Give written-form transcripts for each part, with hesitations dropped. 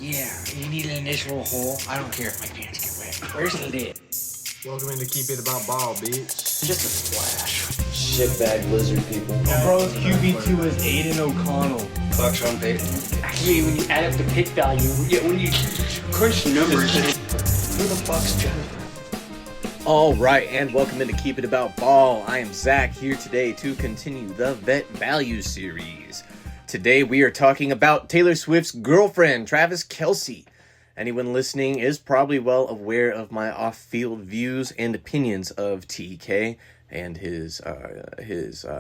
Yeah, you need an initial hole. I don't care if my pants get wet. Where's the lid? Welcome in to Keep It About Ball, bitch. Just a splash. Shitbag lizard people. Bro's QB2 is Aiden O'Connell. Fuck Sean Payton. Actually, when you add up the pick value, when you crunch the numbers, who the fuck's Jennifer? All right, and welcome into Keep It About Ball. I am Zach here today to continue the Vet Value series. Today we are talking about Taylor Swift's girlfriend, Travis Kelce. Anyone listening is probably well aware of my off-field views and opinions of TK and his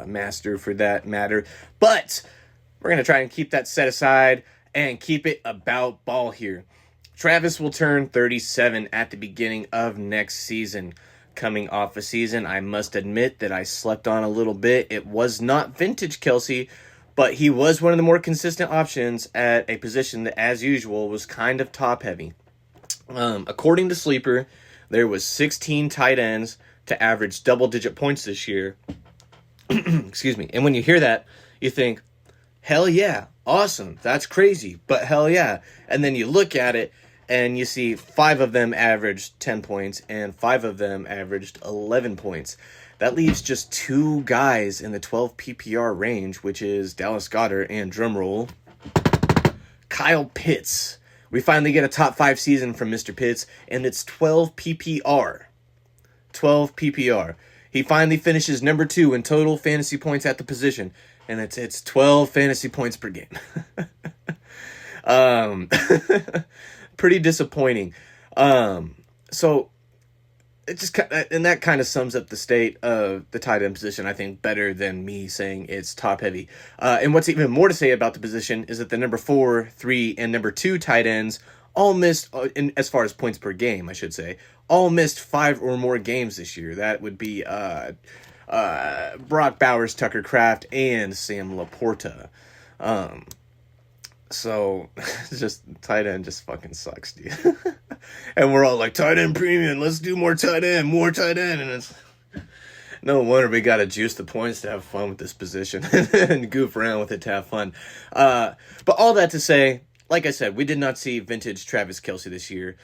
master for that matter. But we're going to try and keep that set aside and keep it about ball here. Travis will turn 37 at the beginning of next season. Coming off a season, I must admit that I slept on a little bit. It was not vintage Kelce, but he was one of the more consistent options at a position that, as usual, was kind of top-heavy. According to Sleeper, there was 16 tight ends to average double-digit points this year. Excuse me. And when you hear that, you think, hell yeah, awesome, that's crazy, but hell yeah. And then you look at it, and you see 5 of them averaged 10 points, and 5 of them averaged 11 points. That leaves just 2 guys in the 12 PPR range, which is Dallas Goedert and, drumroll, Kyle Pitts. We finally get a top 5 season from Mr. Pitts, and it's 12 PPR. 12 PPR. He finally finishes number 2 in total fantasy points at the position, and it's 12 fantasy points per game. Pretty disappointing. So it just and that kind of sums up the state of the tight end position, I think, better than me saying it's top heavy. And what's even more to say about the position is that the number 4, 3, and number 2 tight ends all missed, as far as points per game, I should say, all missed 5 or more games this year. That would be Brock Bowers, Tucker Kraft, and Sam Laporta. So, just tight end just fucking sucks, dude. And we're all like, tight end premium, let's do more tight end. And it's no wonder we got to juice the points to have fun with this position and goof around with it to have fun. But all that to say, like I said, we did not see vintage Travis Kelce this year.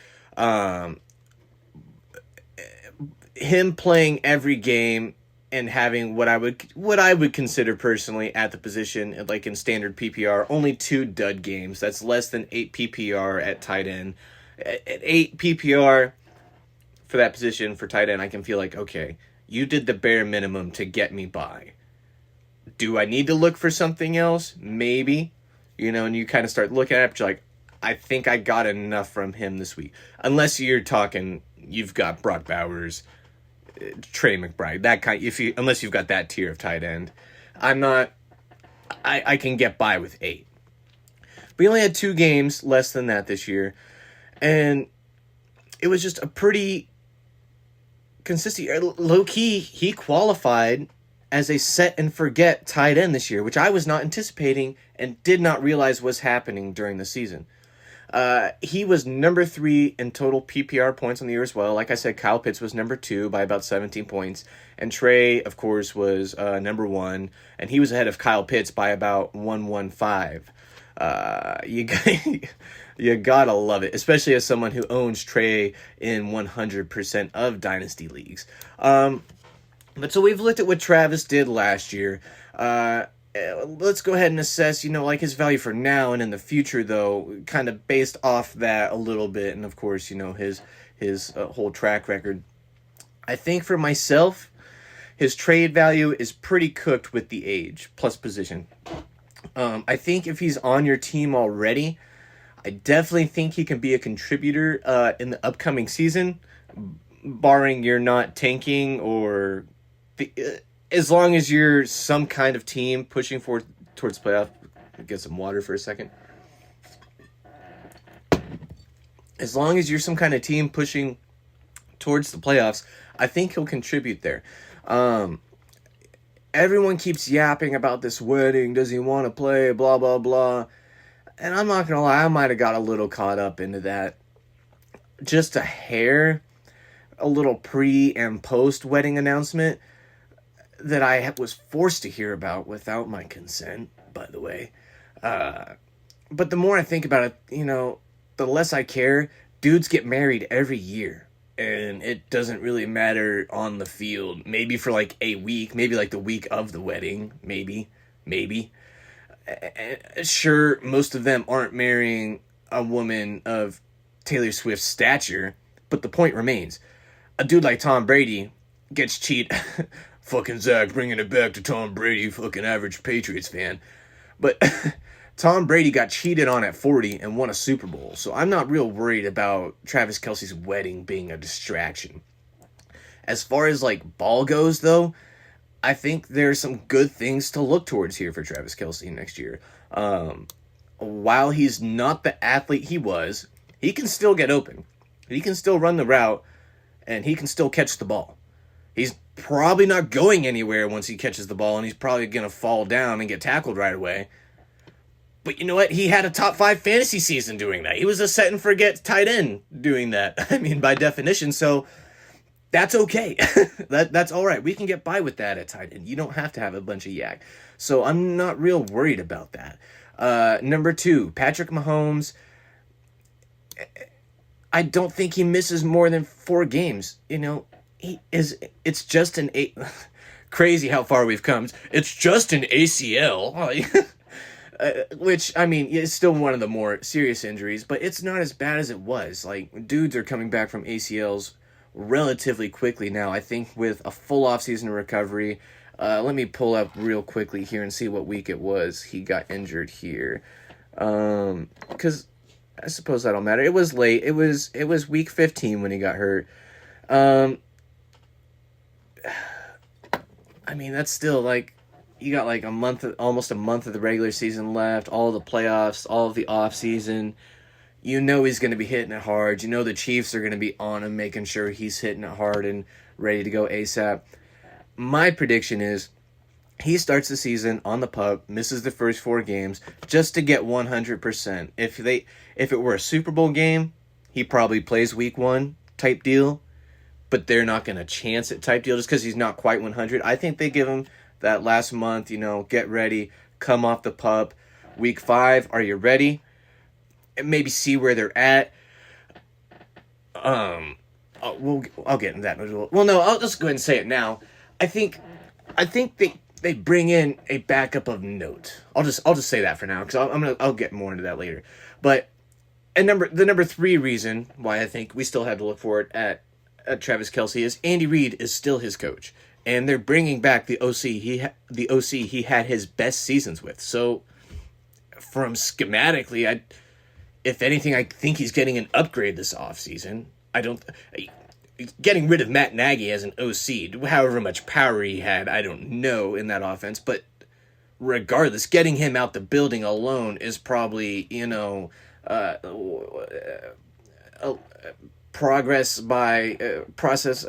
Him playing every game and having what I would consider personally at the position, like in standard PPR, only 2 dud games. That's less than 8 PPR at tight end. At 8 PPR for that position for tight end, I can feel like, okay, you did the bare minimum to get me by. Do I need to look for something else? Maybe. And you kind of start looking at it, but you're like, I think I got enough from him this week. Unless you're talking, you've got Brock Bowers, Trey McBride, that kind. Unless you've got that tier of tight end, I can get by with 8. We only had 2 games less than that this year, and it was just a pretty consistent. Low key, he qualified as a set and forget tight end this year, which I was not anticipating and did not realize was happening during the season. He was number 3 in total PPR points on the year as well. Like I said, Kyle Pitts was number 2 by about 17 points. And Trey, of course, was number 1. And he was ahead of Kyle Pitts by about 115. You gotta love it, especially as someone who owns Trey in 100% of Dynasty leagues. But so we've looked at what Travis did last year. Let's go ahead and assess, like his value for now and in the future, though, kind of based off that a little bit. And of course, his whole track record. I think for myself, his trade value is pretty cooked with the age plus position. I think if he's on your team already, I definitely think he can be a contributor in the upcoming season, barring you're not tanking or as long as you're some kind of team pushing towards playoff. Get some water for a second. As long as you're some kind of team pushing towards the playoffs, I think he'll contribute there. Everyone keeps yapping about this wedding. Does he want to play? Blah, blah, blah. And I'm not going to lie, I might have got a little caught up into that. Just a hair. A little pre- and post-wedding announcement that I was forced to hear about without my consent, by the way. But the more I think about it, the less I care. Dudes get married every year, and it doesn't really matter on the field. Maybe for like a week, maybe like the week of the wedding, maybe. Sure, most of them aren't marrying a woman of Taylor Swift's stature, but the point remains. A dude like Tom Brady gets cheated. Fucking Zach bringing it back to Tom Brady, fucking average Patriots fan. But Tom Brady got cheated on at 40 and won a Super Bowl, so I'm not real worried about Travis Kelce's wedding being a distraction. As far as like ball goes, though, I think there's some good things to look towards here for Travis Kelce next year. While he's not the athlete he was, he can still get open. He can still run the route, and he can still catch the ball. He's probably not going anywhere once he catches the ball, and he's probably going to fall down and get tackled right away. But you know what? He had a top 5 fantasy season doing that. He was a set and forget tight end doing that. I mean, by definition, so that's okay. That's all right. We can get by with that at tight end. You don't have to have a bunch of yak. So I'm not real worried about that. Number 2, Patrick Mahomes. I don't think he misses more than 4 games. You know, it's just an crazy how far we've come. It's just an ACL. Which, I mean, is still one of the more serious injuries, but it's not as bad as it was. Like, dudes are coming back from ACLs relatively quickly now. I think with a full offseason recovery. Let me pull up real quickly here and see what week it was he got injured here. Because I suppose that'll matter. It was late. It was week 15 when he got hurt. I mean, that's still like, you got like almost a month of the regular season left, all the playoffs, all of the off season. You know he's going to be hitting it hard. You know the Chiefs are going to be on him, making sure he's hitting it hard and ready to go ASAP. My prediction is he starts the season on the pup, misses the first 4 games just to get 100%. If it were a Super Bowl game, he probably plays week 1 type deal, but they're not going to chance it type deal just because he's not quite 100. I think they give him that last month, you know, get ready, come off the pup. Week 5, are you ready? And maybe see where they're at. I'll get into that. Well, no, I'll just go ahead and say it now. I think they bring in a backup of note. I'll just say that for now because I'll get more into that later. But the number 3 reason why I think we still have to look forward at Travis Kelce is Andy Reid is still his coach. And they're bringing back the OC he had his best seasons with. So, from schematically, if anything, I think he's getting an upgrade this offseason. Getting rid of Matt Nagy as an OC, however much power he had, I don't know in that offense. But regardless, getting him out the building alone is probably, progress by process.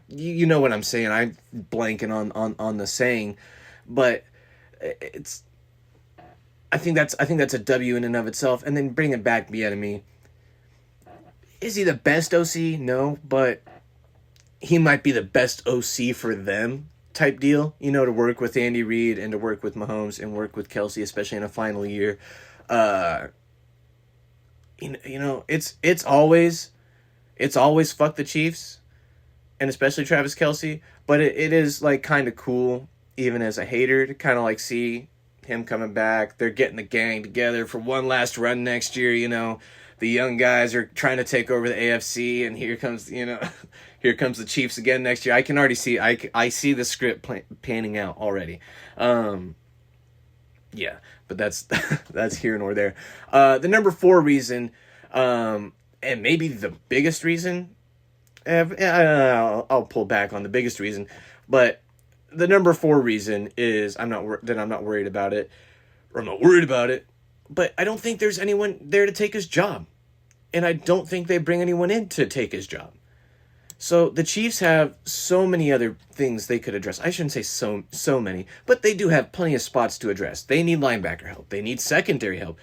You know what I'm saying. I'm blanking on the saying, but it's. I think that's a W in and of itself. And then bringing back Bieniemy. Is he the best OC? No, but he might be the best OC for them type deal. You know, to work with Andy Reid and to work with Mahomes and work with Kelce, especially in a final year. It's always fuck the Chiefs, and especially Travis Kelce. But it is like kind of cool, even as a hater, to kind of like see him coming back. They're getting the gang together for one last run next year. You know, the young guys are trying to take over the AFC, and here comes the Chiefs again next year. I can already see. I see the script panning out already. Yeah, but that's here nor there. The number 4 reason, and maybe the biggest reason, I'll pull back on the biggest reason, but the number 4 reason is I'm not worried about it, or I'm not worried about it, but I don't think there's anyone there to take his job, and I don't think they bring anyone in to take his job. So the Chiefs have so many other things they could address. I shouldn't say so many, but they do have plenty of spots to address. They need linebacker help. They need secondary help.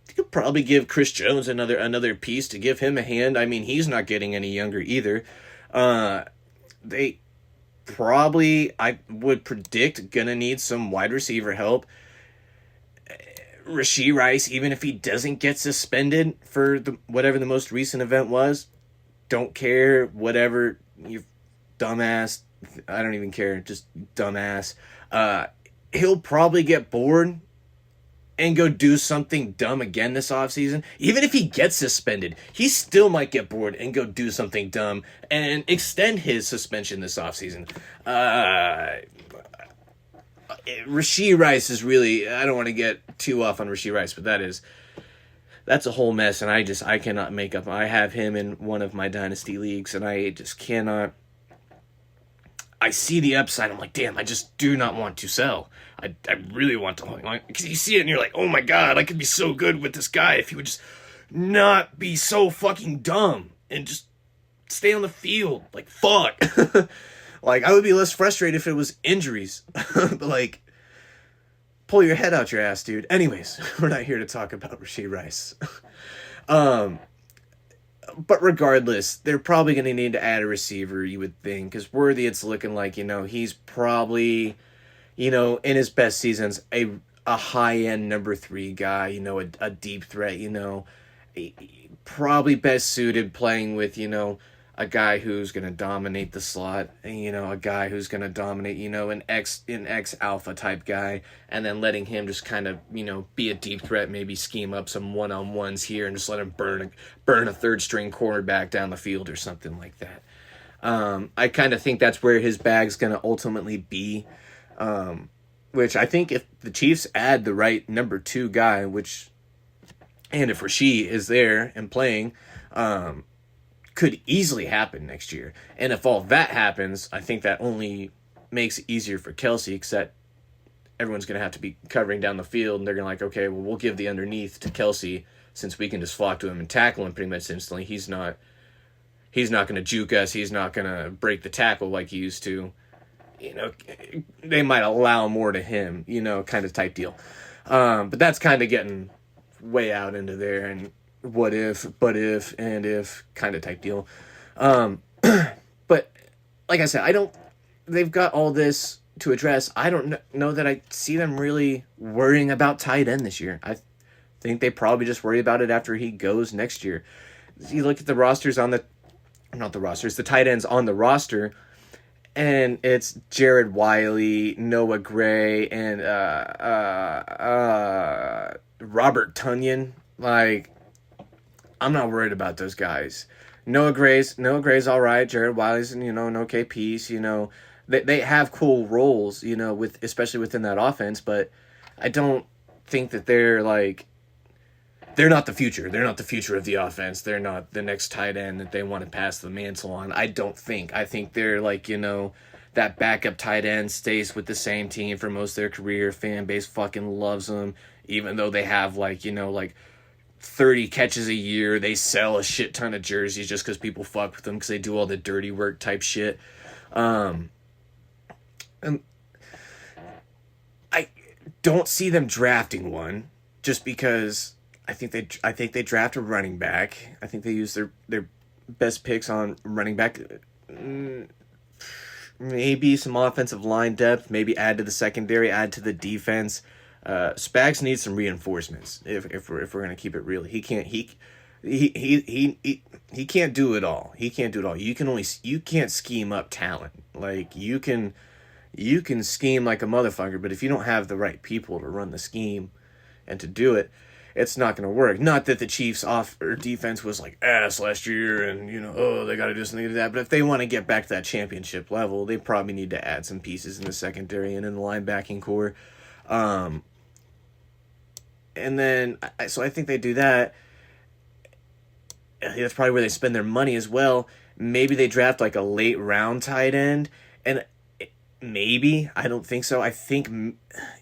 You could probably give Chris Jones another piece to give him a hand. I mean, he's not getting any younger either. They probably, I would predict, gonna need some wide receiver help. Rashee Rice, even if he doesn't get suspended for whatever the most recent event was, don't care, whatever, you dumbass, I don't even care, just dumbass. He'll probably get bored and go do something dumb again this offseason. Even if he gets suspended, he still might get bored and go do something dumb and extend his suspension this offseason. Rashee Rice is really, I don't want to get too off on Rashee Rice, but that's a whole mess, and I cannot make up. I have him in one of my dynasty leagues, and I just cannot. I see the upside. I'm like, damn, I just do not want to sell. I really want to, like, because you see it and you're like, oh my god, I could be so good with this guy if he would just not be so fucking dumb and just stay on the field. Like, fuck. Like, I would be less frustrated if it was injuries. But, like, pull your head out your ass, dude. Anyways, we're not here to talk about Rashee Rice. But regardless, they're probably going to need to add a receiver, you would think, because Worthy, it's looking like, he's probably, in his best seasons, a high-end number 3 guy, a deep threat, probably best suited playing with, a guy who's going to dominate the slot, a guy who's going to dominate, an X alpha type guy, and then letting him just kind of, be a deep threat, maybe scheme up some one-on-ones here and just let him burn a third string quarterback down the field or something like that. I kind of think that's where his bag's going to ultimately be, which I think if the Chiefs add the right number 2 guy, and if Rashee is there and playing, could easily happen next year. And if all that happens, I think that only makes it easier for Kelce, except everyone's going to have to be covering down the field, and they're going to like, okay, well, we'll give the underneath to Kelce since we can just flock to him and tackle him pretty much instantly. He's not going to juke us. He's not going to break the tackle like he used to. They might allow more to him, kind of type deal. But that's kind of getting way out into there, and what if, but if, and if kind of type deal. But like I said, they've got all this to address. I don't know that I see them really worrying about tight end this year. I think they probably just worry about it after he goes next year. You look at the rosters the tight ends on the roster, and it's Jared Wiley, Noah Gray, and Robert Tonyan. Like, I'm not worried about those guys. Noah Gray's all right. Jared Wiley's an okay piece. They have cool roles. Especially within that offense. But I don't think that they're not the future. They're not the future of the offense. They're not the next tight end that they want to pass the mantle on. I don't think. I think they're that backup tight end stays with the same team for most of their career. Fan base fucking loves them, even though they have 30 catches a year. They sell a shit ton of jerseys just because people fuck with them because they do all the dirty work type shit. And I don't see them drafting one just because I think they draft a running back. I think they use their best picks on running back. Maybe some offensive line depth. Maybe add to the secondary. Add to the defense. Spags needs some reinforcements if we're gonna keep it real. He can't do it all. He can't do it all. You can't scheme up talent. Like you can scheme like a motherfucker, but if you don't have the right people to run the scheme and to do it, it's not gonna work. Not that the Chiefs defense was like ass last year and they gotta do something to that, but if they want to get back to that championship level, they probably need to add some pieces in the secondary and in the linebacking core. And then, so I think they do that. That's probably where they spend their money as well. Maybe they draft a late round tight end. And maybe, I don't think so. I think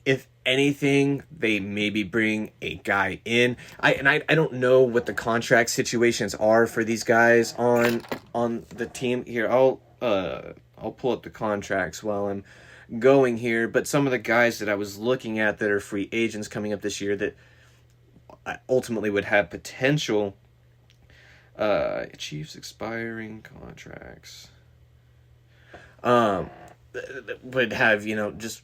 if anything, they maybe bring a guy in. I don't know what the contract situations are for these guys on the team. Here, I'll pull up the contracts while I'm going here, but some of the guys that I was looking at that are free agents coming up this year that ultimately would have potential Chiefs expiring contracts would have just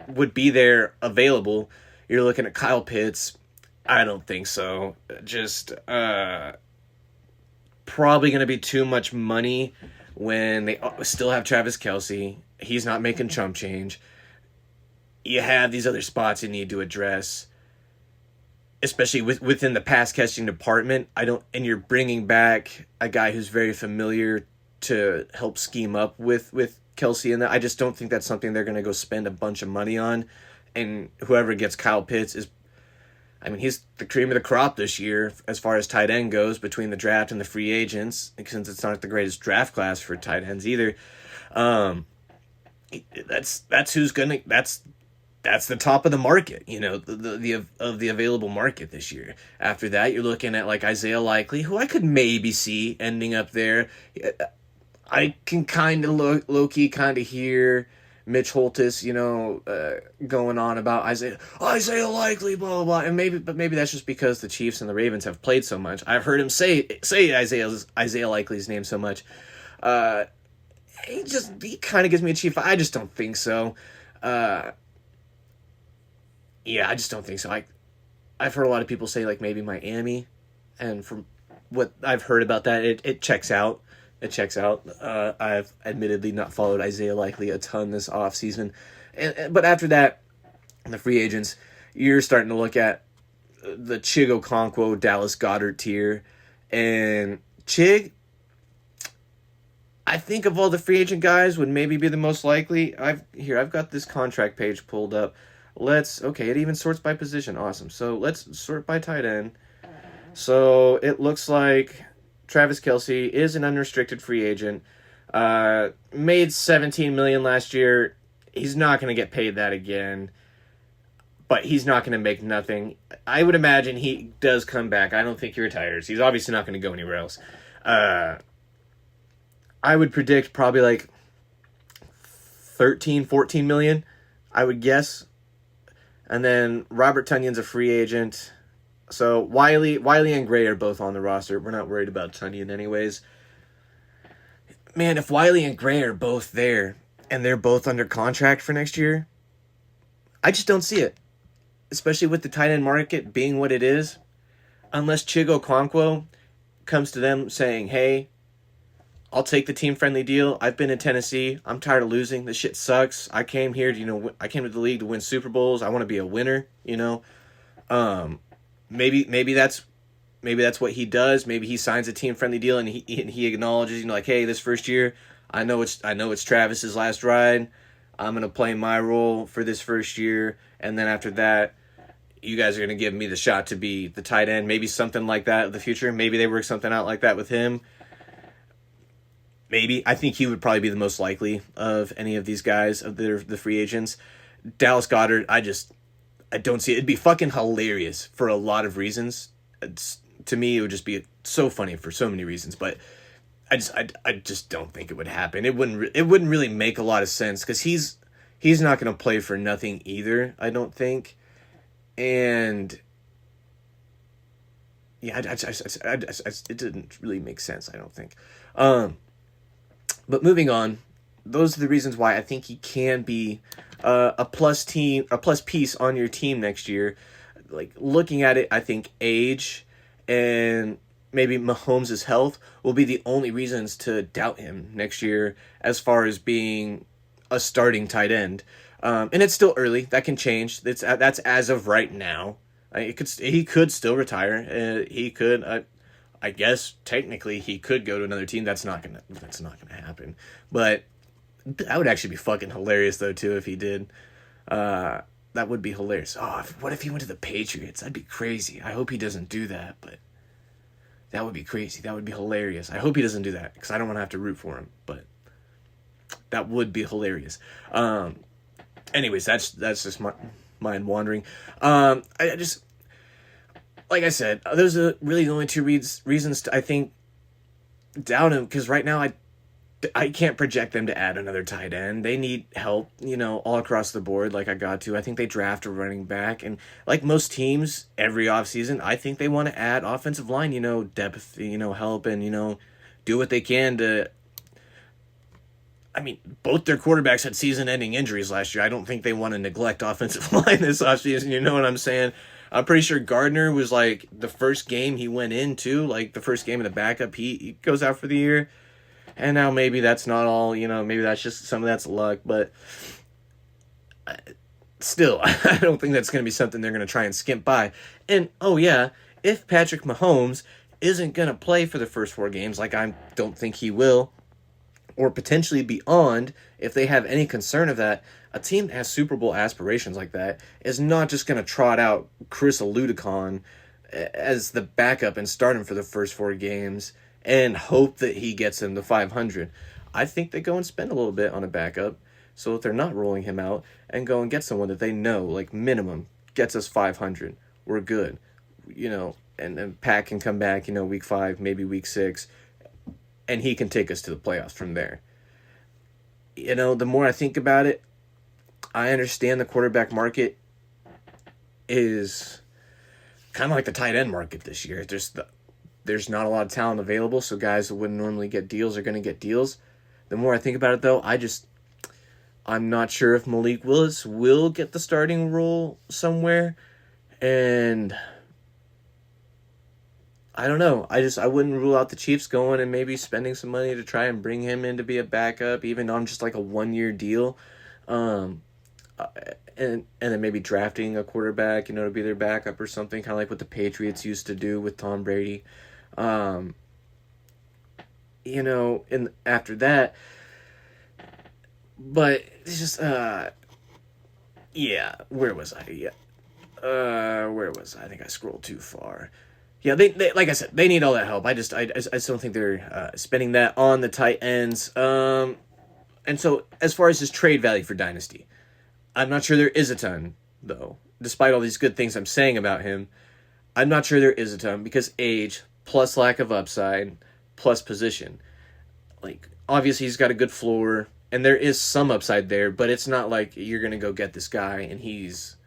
would be there available. You're looking at Kyle Pitts, I don't think so. Just probably going to be too much money when they still have Travis Kelce. He's not making chump change. You have these other spots you need to address, especially within the pass catching department. And you're bringing back a guy who's very familiar to help scheme up with Kelce, and I just don't think that's something they're going to go spend a bunch of money on. And whoever gets Kyle Pitts he's the cream of the crop this year as far as tight end goes between the draft and the free agents, since it's not the greatest draft class for tight ends either. That's who's gonna that's the top of the market, the available market this year. After that, you're looking at like Isaiah Likely, who I could maybe see ending up there. I can kind of low-key kind of hear Mitch Holtis, going on about Isaiah Likely, blah blah blah, and maybe that's just because the Chiefs and the Ravens have played so much. I've heard him say Isaiah Likely's name so much. He kind of gives me a Chief. I just don't think so. Yeah, I just don't think so. I've heard a lot of people say like maybe Miami, and from what I've heard about that, it checks out. It checks out. I've admittedly not followed Isaiah Likely a ton this offseason. But after that, the free agents, you're starting to look at the Chig Okonkwo, Dallas Goedert tier. And Chig, I think of all the free agent guys, would maybe be the most likely. I've got this contract page pulled up. It even sorts by position. Awesome. So let's sort by tight end. So it looks like Travis Kelce is an unrestricted free agent. Made $17 million last year. He's not going to get paid that again, but he's not going to make nothing. I would imagine he does come back. I don't think he retires. He's obviously not going to go anywhere else. I would predict probably like 13, 14 million, I would guess. And then Robert Tunyon's a free agent. So Wiley and Gray are both on the roster. We're not worried about Tunyon anyways. Man, if Wiley and Gray are both there and they're both under contract for next year, I just don't see it. Especially with the tight end market being what it is. Unless Chig Okonkwo comes to them saying, hey, I'll take the team-friendly deal. I've been in Tennessee. I'm tired of losing. This shit sucks. I came here to, I came to the league to win Super Bowls. I want to be a winner, Maybe that's what he does. Maybe he signs a team-friendly deal and he acknowledges, hey, this first year, I know it's Travis's last ride. I'm gonna play my role for this first year, and then after that, you guys are gonna give me the shot to be the tight end. Maybe something like that in the future. Maybe they work something out like that with him. Maybe. I think he would probably be the most likely of any of these guys, of the free agents. Dallas Goedert, I don't see it. It'd be fucking hilarious for a lot of reasons. To me, it would just be so funny for so many reasons, but I just don't think it would happen. It wouldn't really make a lot of sense because he's not going to play for nothing either, I don't think. And yeah, it didn't really make sense, I don't think. But moving on, those are the reasons why I think he can be a plus piece on your team next year. Like, looking at it, I think age and maybe Mahomes' health will be the only reasons to doubt him next year as far as being a starting tight end. And it's still early. That can change. That's as of right now. He could still retire. He could. I guess technically he could go to another team. That's not gonna happen. But that would actually be fucking hilarious though too if he did. That would be hilarious. Oh, what if he went to the Patriots? That'd be crazy. I hope he doesn't do that, but that would be crazy. That would be hilarious. I hope he doesn't do that because I don't want to have to root for him, but that would be hilarious. Anyways, that's just my mind wandering. I just, like I said, those are really the only two reasons to, I think, doubt him, because right now I can't project them to add another tight end. They need help, all across the board, like I got to. I think they draft a running back, and like most teams, every offseason, I think they want to add offensive line, depth, help, and, do what they can to... I mean, both their quarterbacks had season-ending injuries last year. I don't think they want to neglect offensive line this offseason, you know what I'm saying? I'm pretty sure Gardner was like the first game he went into, like the first game of the backup, he goes out for the year. And now maybe that's not all, maybe that's just some of that's luck, but still, I don't think that's going to be something they're going to try and skimp by. And, oh yeah, if Patrick Mahomes isn't going to play for the first 4 games, like I don't think he will, or potentially beyond, if they have any concern of that, a team that has Super Bowl aspirations like that is not just going to trot out Chris Aludicon as the backup and start him for the first 4 games and hope that he gets him to 500. I think they go and spend a little bit on a backup so that they're not rolling him out and go and get someone that they know, like minimum, gets us 500. We're good. And Pat can come back, week 5, maybe week 6, and he can take us to the playoffs from there. The more I think about it, I understand the quarterback market is kind of like the tight end market this year. There's not a lot of talent available, so guys that wouldn't normally get deals are going to get deals. The more I think about it, though, I'm not sure if Malik Willis will get the starting role somewhere, and I don't know. I wouldn't rule out the Chiefs going and maybe spending some money to try and bring him in to be a backup, even on just like a 1-year deal. And then maybe drafting a quarterback, to be their backup or something, kind of like what the Patriots used to do with Tom Brady. And after that, but it's just, yeah, where was I? Yeah. Where was I? I think I scrolled too far. Yeah, they like I said, they need all that help. I just don't think they're spending that on the tight ends. And so as far as his trade value for Dynasty, I'm not sure there is a ton, though. Despite all these good things I'm saying about him, I'm not sure there is a ton because age plus lack of upside plus position. Like, obviously he's got a good floor and there is some upside there, but it's not like you're going to go get this guy and he's,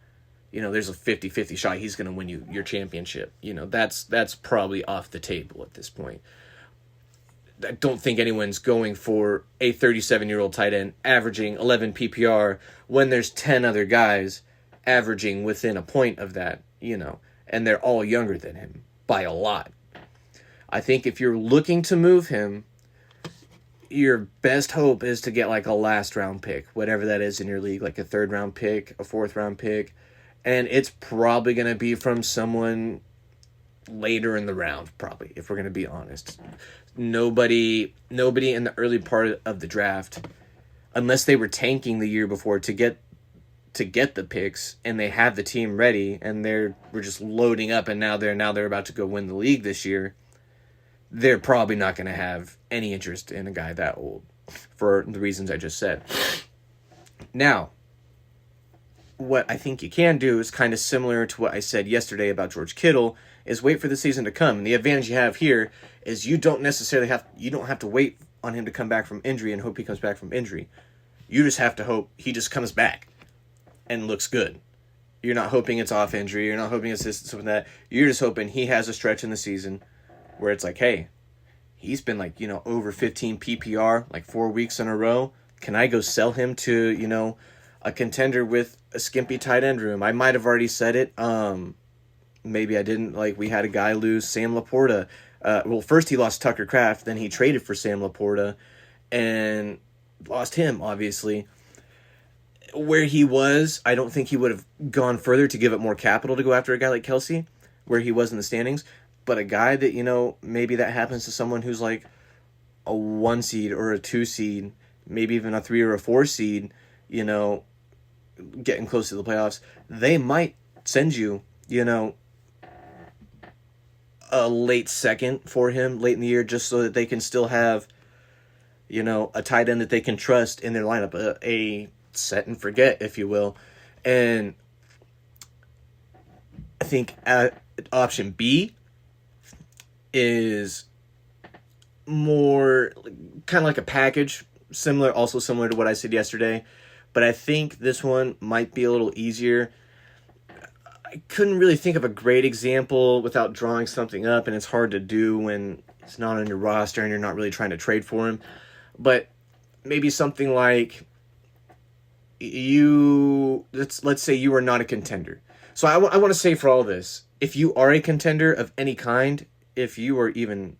there's a 50-50 shot he's going to win you your championship. That's probably off the table at this point. I don't think anyone's going for a 37-year-old tight end averaging 11 PPR when there's 10 other guys averaging within a point of that, and they're all younger than him by a lot. I think if you're looking to move him, your best hope is to get like a last round pick, whatever that is in your league, like a 3rd round pick, a 4th round pick, and it's probably going to be from someone later in the round, probably, if we're going to be honest. Nobody in the early part of the draft, unless they were tanking the year before to get the picks and they have the team ready and we're just loading up and now they're about to go win the league this year, they're probably not going to have any interest in a guy that old for the reasons I just said. Now, what I think you can do is kind of similar to what I said yesterday about George Kittle, is wait for the season to come. And the advantage you have here is you don't have to wait on him to come back from injury and hope he comes back from injury. You just have to hope he just comes back and looks good. You're not hoping it's off injury. You're not hoping it's this, something that. You're just hoping he has a stretch in the season where it's like, hey, he's been like, over 15 PPR, like 4 weeks in a row. Can I go sell him to, a contender with a skimpy tight end room? I might have already said it. Maybe I didn't. Like, we had a guy lose, Sam Laporta. First he lost Tucker Kraft, then he traded for Sam Laporta and lost him, obviously. Where he was, I don't think he would have gone further to give up more capital to go after a guy like Kelce, where he was in the standings. But a guy that, maybe that happens to someone who's like a 1 seed or a 2 seed, maybe even a 3 or a 4 seed, getting close to the playoffs, they might send you, a late second for him late in the year just so that they can still have, a tight end that they can trust in their lineup, a set and forget, if you will. And I think option B is more kind of like a package, also similar to what I said yesterday, but I think this one might be a little easier. I couldn't really think of a great example without drawing something up, and it's hard to do when it's not on your roster and you're not really trying to trade for him. But maybe something like let's say you are not a contender, So I want to say for all this, if you are a contender of any kind, if you are even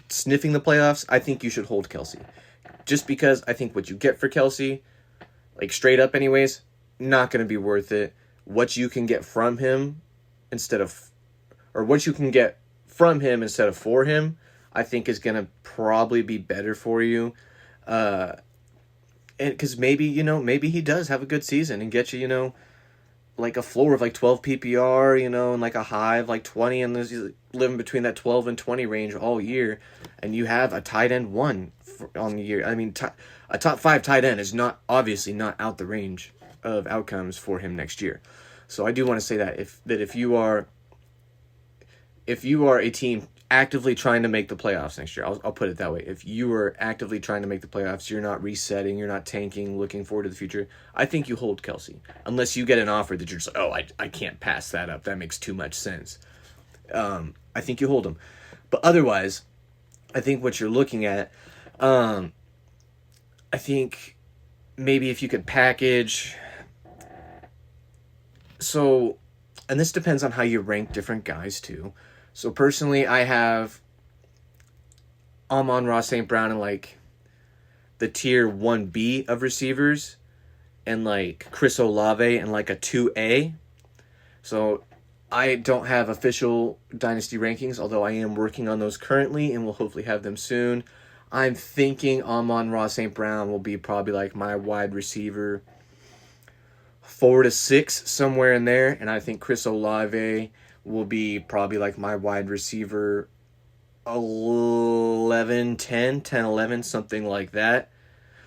sniffing the playoffs, I think you should hold Kelce. Just because I think what you get for Kelce, like straight up anyways, not going to be worth it. What you can get from him instead of, or what you can get from him instead of for him, I think is going to probably be better for you. And because maybe he does have a good season and get you, like a floor of like 12 PPR, and like a high of like 20, and there's living between that 12 and 20 range all year, and you have a tight end 1 on the year. I mean, a top 5 tight end is obviously not out the range of outcomes for him next year. So I do want to say that if you are a team actively trying to make the playoffs next year, I'll put it that way. If you are actively trying to make the playoffs, you're not resetting, you're not tanking, looking forward to the future, I think you hold Kelce. Unless you get an offer that you're just like, I can't pass that up. That makes too much sense. I think you hold him. But otherwise, I think what you're looking at, I think maybe if you could package... So, and this depends on how you rank different guys too. So personally, I have Amon-Ra St. Brown in like the tier 1B of receivers, and like Chris Olave in like a 2A. So I don't have official dynasty rankings, although I am working on those currently and will hopefully have them soon. I'm thinking Amon-Ra St. Brown will be probably like my wide receiver 4 to 6, somewhere in there. And I think Chris Olave will be probably like my wide receiver 11, 10, 10, 11, something like that.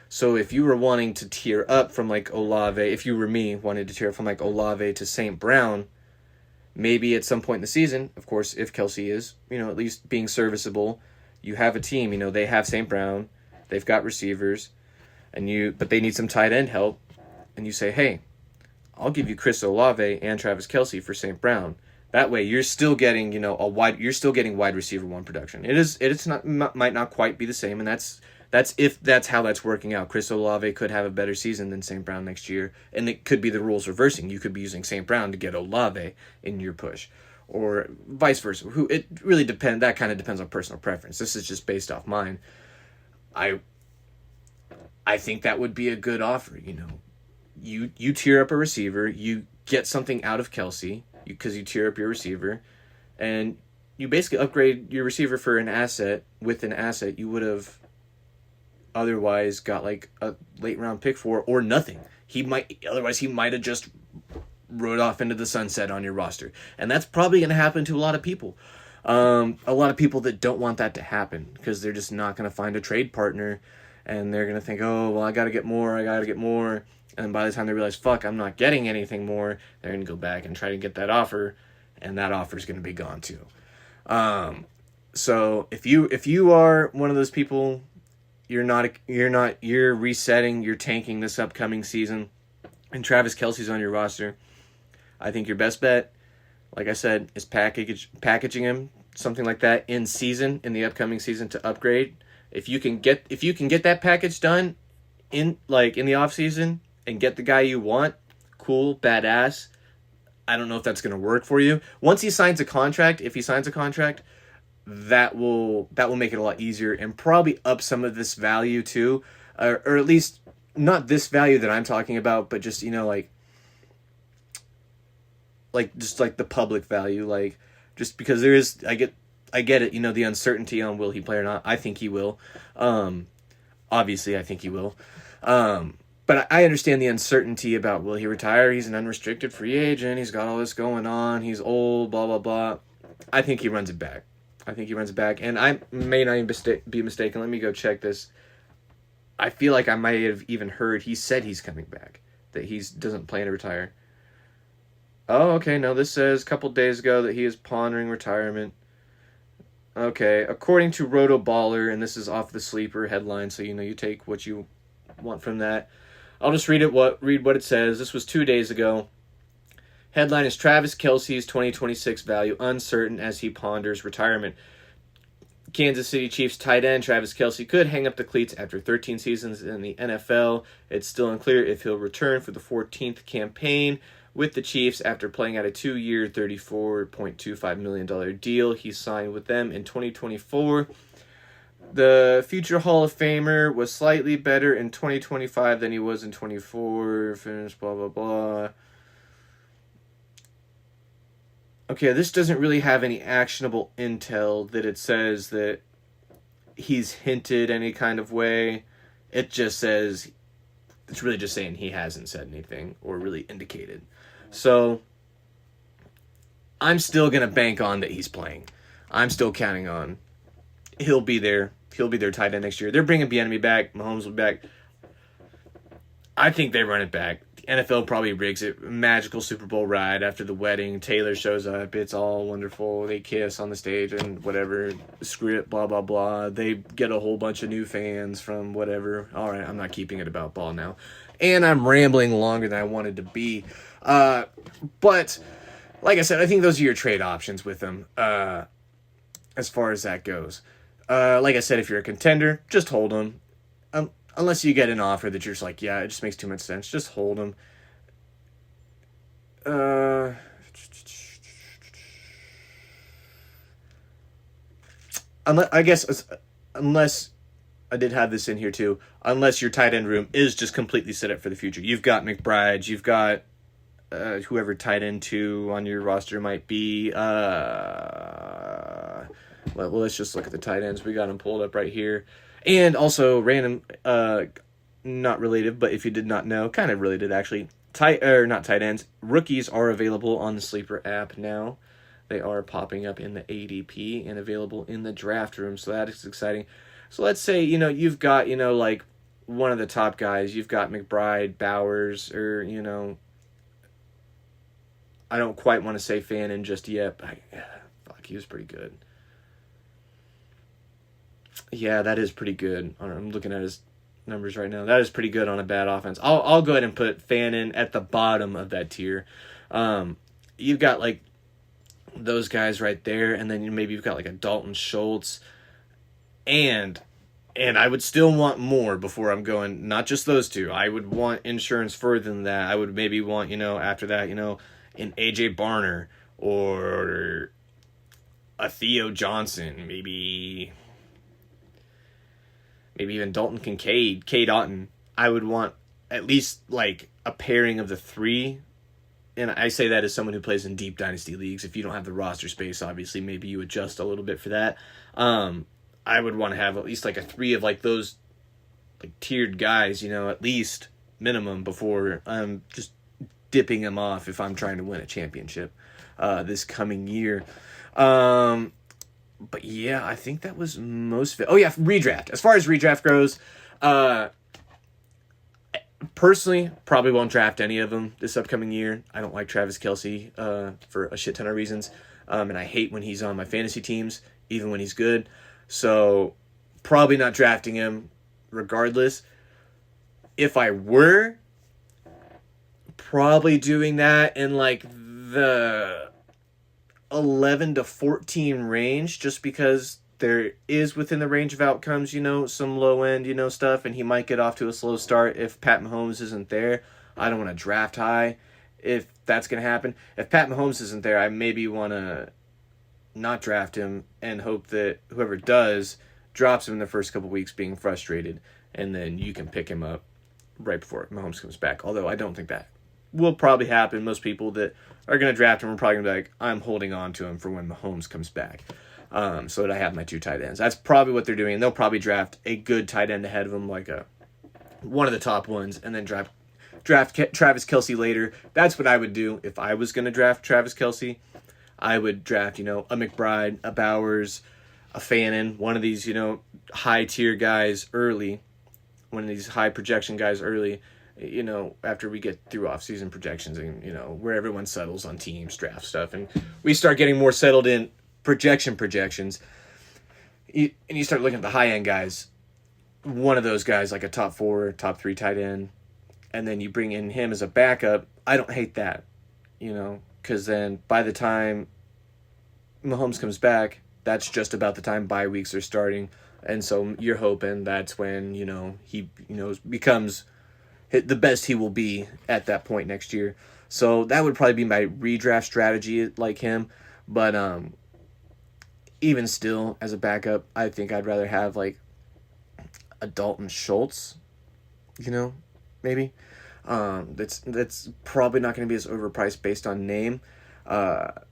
So if you were wanting to tier up from like Olave, if you were me, wanted to tier up from like Olave to St. Brown, maybe at some point in the season, of course, if Kelce is, at least being serviceable, you have a team, they have St. Brown, they've got receivers, but they need some tight end help, and you say, hey, I'll give you Chris Olave and Travis Kelce for St. Brown. That way, you're still getting, you're still getting wide receiver 1 production. It's not, might not quite be the same, and that's if that's how that's working out. Chris Olave could have a better season than St. Brown next year, and it could be the rules reversing. You could be using St. Brown to get Olave in your push, or vice versa. It really depends. That kind of depends on personal preference. This is just based off mine. I think that would be a good offer. You tier up a receiver, you get something out of Kelce because you tier up your receiver, and you basically upgrade your receiver for an asset with an asset you would have otherwise got like a late round pick for, or nothing. He might have just rode off into the sunset on your roster, and that's probably going to happen to a lot of people. A lot of people that don't want that to happen because they're just not going to find a trade partner, and they're going to think, oh, well, I got to get more. And by the time they realize, fuck, I'm not getting anything more, they're going to go back and try to get that offer, and that offer is going to be gone too. So if you are one of those people, you're resetting, you're tanking this upcoming season, and Travis Kelce's on your roster, I think your best bet, like I said, is packaging him, something like that, in the upcoming season to upgrade. If you can get that package done in the off season and get the guy you want, cool, badass. I don't know if that's going to work for you. Once he signs a contract, that will make it a lot easier and probably up some of this value too, or at least not this value that I'm talking about, but just just like the public value, just because there is, I get it, the uncertainty on will he play or not. I think he will. Obviously, I think he will. But I understand the uncertainty about will he retire. He's an unrestricted free agent. He's got all this going on. He's old, blah, blah, blah. I think he runs it back. And I may not even be mistaken. Let me go check this. I feel like I might have even heard he said he's coming back, that he doesn't plan to retire. Oh, okay. No, this says a couple days ago that he is pondering retirement. Okay. According to Roto Baller, and this is off the Sleeper headline, so you take what you want from that. I'll just read what it says. This was 2 days ago. Headline is Travis Kelce's 2026 value uncertain as he ponders retirement. Kansas City Chiefs tight end Travis Kelce could hang up the cleats after 13 seasons in the NFL. It's still unclear if he'll return for the 14th campaign, with the Chiefs after playing out a 2-year, $34.25 million deal. He signed with them in 2024. The future Hall of Famer was slightly better in 2025 than he was in 24. Finished, blah, blah, blah. Okay, this doesn't really have any actionable intel that it says that he's hinted any kind of way. It just says, it's really just saying he hasn't said anything or really indicated. So, I'm still going to bank on that he's playing. I'm still counting on he'll be there. He'll be their tight end next year. They're bringing Bieniemy back. Mahomes will be back. I think they run it back. The NFL probably rigs it. Magical Super Bowl ride after the wedding. Taylor shows up. It's all wonderful. They kiss on the stage and whatever. Script, blah, blah, blah. They get a whole bunch of new fans from whatever. All right, I'm not keeping it about ball now. And I'm rambling longer than I wanted to be. But, like I said, I think those are your trade options with them as far as that goes. Like I said, if you're a contender, just hold them. Unless you get an offer that you're just like, yeah, it just makes too much sense. Just hold them. Unless I did have this in here too. Unless your tight end room is just completely set up for the future. You've got McBride. You've got whoever tight end 2 on your roster might be. Well, let's just look at the tight ends. We got them pulled up right here. And also, random, not related, but if you did not know, kind of related actually, not tight ends, rookies are available on the Sleeper app now. They are popping up in the ADP and available in the draft room, so that is exciting. So let's say, you've got, like one of the top guys. You've got McBride, Bowers, or, I don't quite want to say Fannin just yet, but he was pretty good. Yeah, that is pretty good. I'm looking at his numbers right now. That is pretty good on a bad offense. I'll go ahead and put Fannin at the bottom of that tier. You've got like those guys right there, and then maybe you've got like a Dalton Schultz, and I would still want more before I'm going. Not just those two. I would want insurance further than that. I would maybe want after that an AJ Barner or a Theo Johnson, maybe even Dalton Kincaid, Cade Otton. I would want at least like a pairing of the 3. And I say that as someone who plays in deep dynasty leagues. If you don't have the roster space, obviously, maybe you adjust a little bit for that. I would want to have at least like a 3 of like those like tiered guys, at least minimum before I'm just dipping them off if I'm trying to win a championship this coming year. But yeah, I think that was most of it. Oh yeah, redraft. As far as redraft goes, personally, probably won't draft any of them this upcoming year. I don't like Travis Kelce for a shit ton of reasons. And I hate when he's on my fantasy teams, even when he's good. So probably not drafting him regardless. If I were, probably doing that in like the 11 to 14 range, just because there is within the range of outcomes, some low end, stuff, and he might get off to a slow start if Pat Mahomes isn't there. I don't want to draft high if that's going to happen. If Pat Mahomes isn't there, I maybe want to not draft him and hope that whoever does drops him in the first couple weeks being frustrated, and then you can pick him up right before Mahomes comes back. Although I don't think that will probably happen. Most people that are going to draft him are probably going to be like, I'm holding on to him for when Mahomes comes back, so that I have my 2 tight ends. That's probably what they're doing. And they'll probably draft a good tight end ahead of him, like one of the top ones, and then draft Travis Kelce later. That's what I would do if I was going to draft Travis Kelce. I would draft, a McBride, a Bowers, a Fannin, one of these, high-tier guys early, one of these high-projection guys early, after we get through off-season projections and, where everyone settles on teams, draft stuff, and we start getting more settled in projections, and you start looking at the high-end guys, one of those guys, like a top 4, top 3 tight end, and then you bring in him as a backup. I don't hate that, because then by the time Mahomes comes back, that's just about the time bye weeks are starting, and so you're hoping that's when, he, becomes the best he will be at that point next year. So that would probably be my redraft strategy like him. But even still, as a backup, I think I'd rather have like a Dalton Schultz, maybe. That's probably not going to be as overpriced based on name. But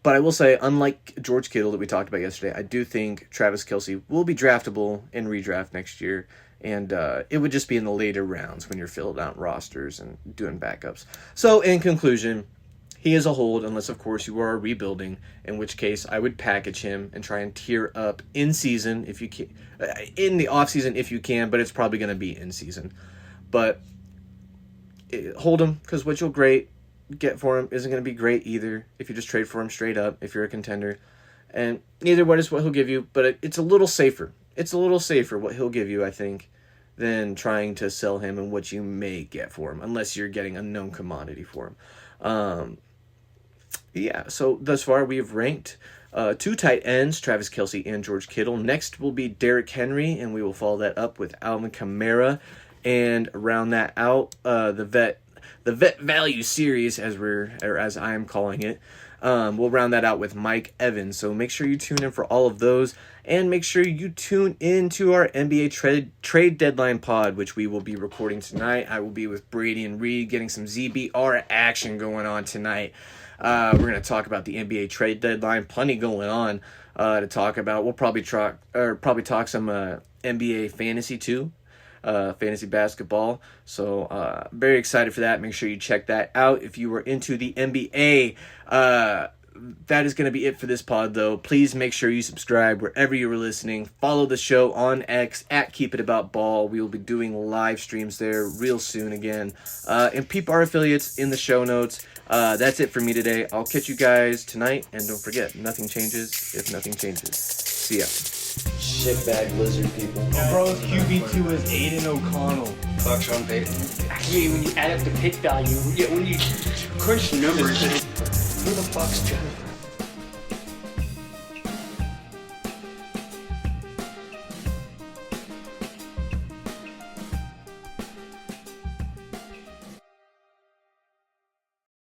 I will say, unlike George Kittle that we talked about yesterday, I do think Travis Kelce will be draftable in redraft next year. And it would just be in the later rounds when you're filling out rosters and doing backups. So in conclusion, he is a hold unless, of course, you are rebuilding, in which case I would package him and try and tier up in season if you can, in the off season if you can, but it's probably going to be in season. But hold him, because what you'll get for him isn't going to be great either if you just trade for him straight up if you're a contender. And neither what is what he'll give you, but it's a little safer. It's a little safer what he'll give you, I think, than trying to sell him and what you may get for him, unless you're getting a known commodity for him. Yeah, so thus far we've ranked 2 tight ends, Travis Kelce and George Kittle. Next will be Derrick Henry, and we will follow that up with Alvin Kamara. And round that out, the vet value series, as I am calling it, we'll round that out with Mike Evans. So make sure you tune in for all of those, and make sure you tune in to our NBA trade deadline pod, which we will be recording tonight. I will be with Brady and Reed getting some ZBR action going on tonight. We're going to talk about the NBA trade deadline. Plenty going on to talk about. We'll probably talk some NBA fantasy too. Fantasy basketball. So very excited for that. Make sure you check that out if you are into the NBA. That is going to be it for this pod, though. Please make sure you subscribe wherever you are listening. Follow the show on X at Keep It About Ball. We will be doing live streams there real soon again. And peep our affiliates in the show notes. That's it for me today. I'll catch you guys tonight. And don't forget, nothing changes if nothing changes. See ya. Shitbag lizard people. Bro's QB2 is Aiden O'Connell. Fuck Sean Payton. Actually, when you add up the pick value, when you crunch the numbers, who the fuck's Jeff?